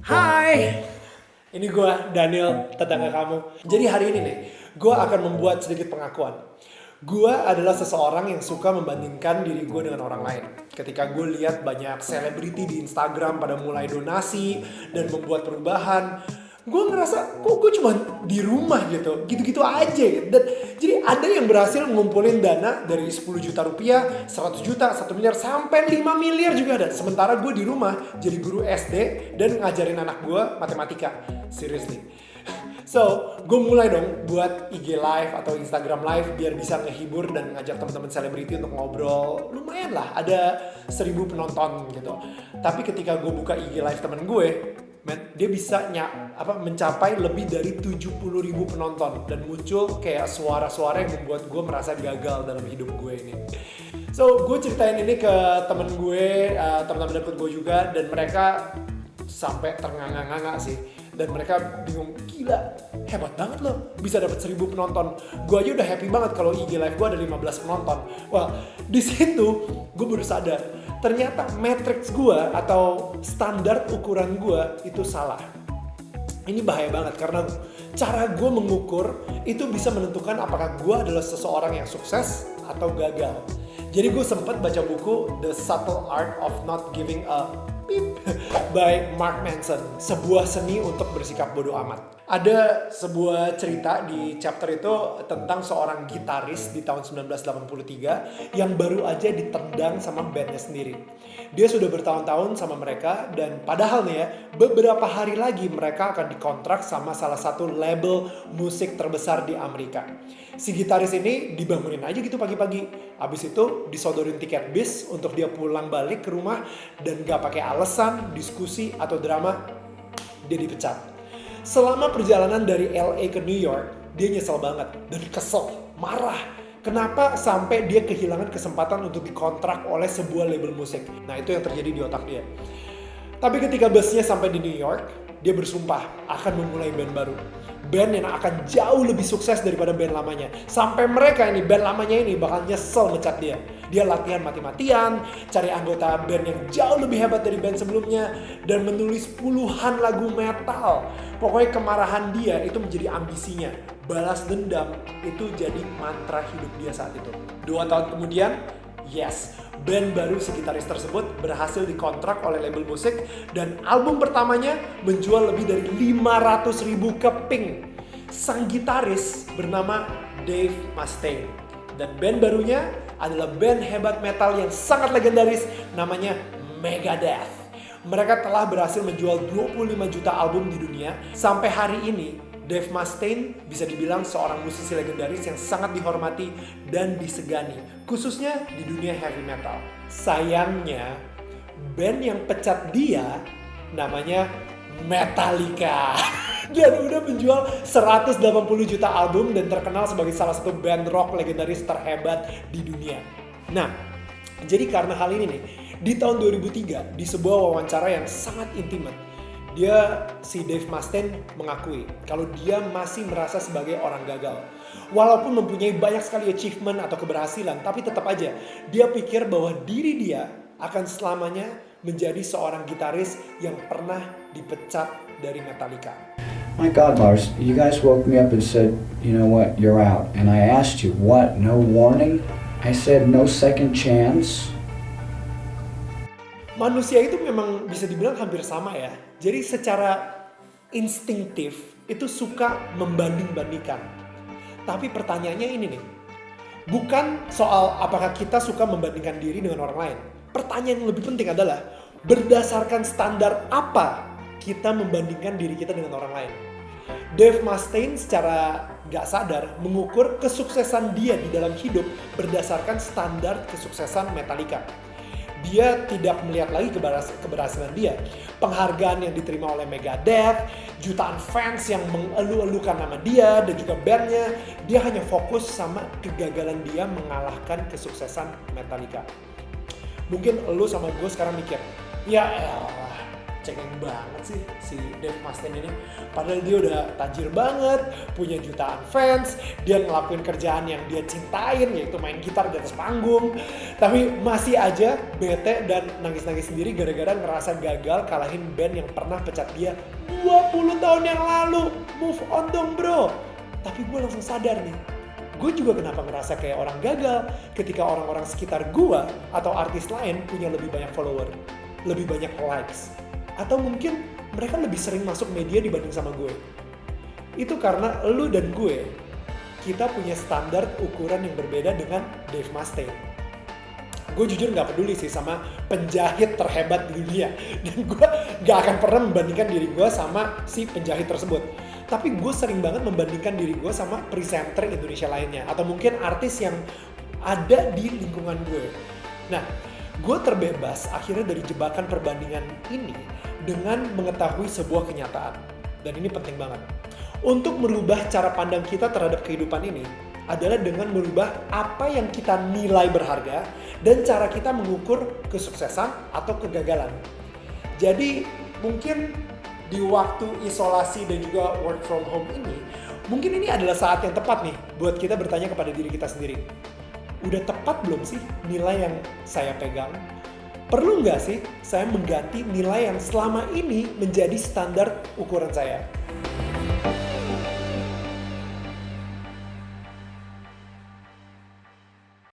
Hai, ini gue Daniel, tetangga kamu. Jadi hari ini nih, gue akan membuat sedikit pengakuan. Gue adalah seseorang yang suka membandingkan diri gue dengan orang lain. Ketika gue lihat banyak selebriti di Instagram pada mulai donasi dan membuat perubahan, gue ngerasa kok gue cuma di rumah gitu aja gitu. Dan jadi ada yang berhasil ngumpulin dana dari 10 juta rupiah, 100 juta, 1 miliar, sampai 5 miliar juga ada. Sementara gue di rumah jadi guru SD dan ngajarin anak gue matematika. Seriously. So, gue mulai dong buat IG live atau Instagram live biar bisa ngehibur dan ngajak teman-teman selebriti untuk ngobrol. Lumayan lah, ada 1000 penonton gitu. Tapi ketika gue buka IG live temen gue, dia bisa mencapai lebih dari 70.000 penonton dan muncul kayak suara-suara yang membuat gue merasa gagal dalam hidup gue ini. So, gue ceritain ini ke temen gue, teman-teman deket gue juga, dan mereka sampai ternganga-nganga sih. Dan mereka bingung, gila, hebat banget loh bisa dapat 1000 penonton. Gue aja udah happy banget kalau IG live gue ada 15 penonton. Wah, di situ gue baru sadar, ternyata matriks gue atau standar ukuran gue itu salah. Ini bahaya banget karena cara gue mengukur itu bisa menentukan apakah gue adalah seseorang yang sukses atau gagal. Jadi gue sempat baca buku The Subtle Art of Not Giving a Beep by Mark Manson, sebuah seni untuk bersikap bodoh amat. Ada sebuah cerita di chapter itu tentang seorang gitaris di tahun 1983 yang baru aja ditendang sama bandnya sendiri. Dia sudah bertahun-tahun sama mereka dan padahal nih ya, beberapa hari lagi mereka akan dikontrak sama salah satu label musik terbesar di Amerika. Si gitaris ini dibangunin aja gitu pagi-pagi. Habis itu disodorin tiket bis untuk dia pulang balik ke rumah dan gak pakai alasan, diskusi, atau drama, dia dipecat. Selama perjalanan dari LA ke New York, dia nyesel banget dan kesel, marah. Kenapa sampai dia kehilangan kesempatan untuk dikontrak oleh sebuah label musik? Nah, itu yang terjadi di otak dia. Tapi ketika busnya sampai di New York, dia bersumpah akan memulai band baru. Band yang akan jauh lebih sukses daripada band lamanya. Sampai mereka ini, band lamanya ini bakal nyesel mecat dia. Dia latihan mati-matian, cari anggota band yang jauh lebih hebat dari band sebelumnya, dan menulis puluhan lagu metal. Pokoknya kemarahan dia itu menjadi ambisinya. Balas dendam itu jadi mantra hidup dia saat itu. 2 tahun kemudian, yes, band baru si gitaris tersebut berhasil dikontrak oleh label musik dan album pertamanya menjual lebih dari 500.000 keping. Sang gitaris bernama Dave Mustaine dan band barunya adalah band hebat metal yang sangat legendaris namanya Megadeth. Mereka telah berhasil menjual 25 juta album di dunia. Sampai hari ini Dave Mustaine bisa dibilang seorang musisi legendaris yang sangat dihormati dan disegani, khususnya di dunia heavy metal. Sayangnya, band yang pecat dia namanya Metallica. Dan udah menjual 180 juta album dan terkenal sebagai salah satu band rock legendaris terhebat di dunia. Nah, jadi karena hal ini nih, di tahun 2003 di sebuah wawancara yang sangat intimate, si Dave Mustaine mengakui kalau dia masih merasa sebagai orang gagal. Walaupun mempunyai banyak sekali achievement atau keberhasilan, tapi tetap aja dia pikir bahwa diri dia akan selamanya menjadi seorang gitaris yang pernah dipecat dari Metallica. My God, Lars, you guys woke me up and said, you know what, you're out. And I asked you, what, no warning? I said, no second chance. Manusia itu memang bisa dibilang hampir sama ya. Jadi secara instinktif itu suka membanding-bandingkan. Tapi pertanyaannya ini nih. Bukan soal apakah kita suka membandingkan diri dengan orang lain. Pertanyaan yang lebih penting adalah berdasarkan standar apa kita membandingkan diri kita dengan orang lain. Dave Mustaine secara gak sadar mengukur kesuksesan dia di dalam hidup berdasarkan standar kesuksesan Metallica. Dia tidak melihat lagi keberhasilan dia, penghargaan yang diterima oleh Megadeth, jutaan fans yang mengeluh-elukan nama dia dan juga bandnya. Dia hanya fokus sama kegagalan dia mengalahkan kesuksesan Metallica. Mungkin lu sama gue sekarang mikir, ya elah, cengeng banget sih si Dave Mustaine ini. Padahal dia udah tajir banget, punya jutaan fans, dia ngelakuin kerjaan yang dia cintain, yaitu main gitar di atas panggung. Tapi masih aja bete dan nangis-nangis sendiri gara-gara ngerasa gagal kalahin band yang pernah pecat dia 20 tahun yang lalu. Move on dong bro. Tapi gue langsung sadar nih, gue juga kenapa ngerasa kayak orang gagal ketika orang-orang sekitar gue atau artis lain punya lebih banyak follower, lebih banyak likes, atau mungkin mereka lebih sering masuk media dibanding sama gue. Itu karena lu dan gue, kita punya standar ukuran yang berbeda dengan Dave Mustaine. Gue jujur gak peduli sih sama penjahit terhebat di dunia, dan gue gak akan pernah membandingkan diri gue sama si penjahit tersebut. Tapi gue sering banget membandingkan diri gue sama presenter Indonesia lainnya, atau mungkin artis yang ada di lingkungan gue. Nah, gue terbebas akhirnya dari jebakan perbandingan ini dengan mengetahui sebuah kenyataan. Dan ini penting banget. Untuk merubah cara pandang kita terhadap kehidupan ini adalah dengan merubah apa yang kita nilai berharga dan cara kita mengukur kesuksesan atau kegagalan. Jadi mungkin di waktu isolasi dan juga work from home ini, mungkin ini adalah saat yang tepat nih buat kita bertanya kepada diri kita sendiri. Udah tepat belum sih nilai yang saya pegang? Perlu nggak sih saya mengganti nilai yang selama ini menjadi standar ukuran saya?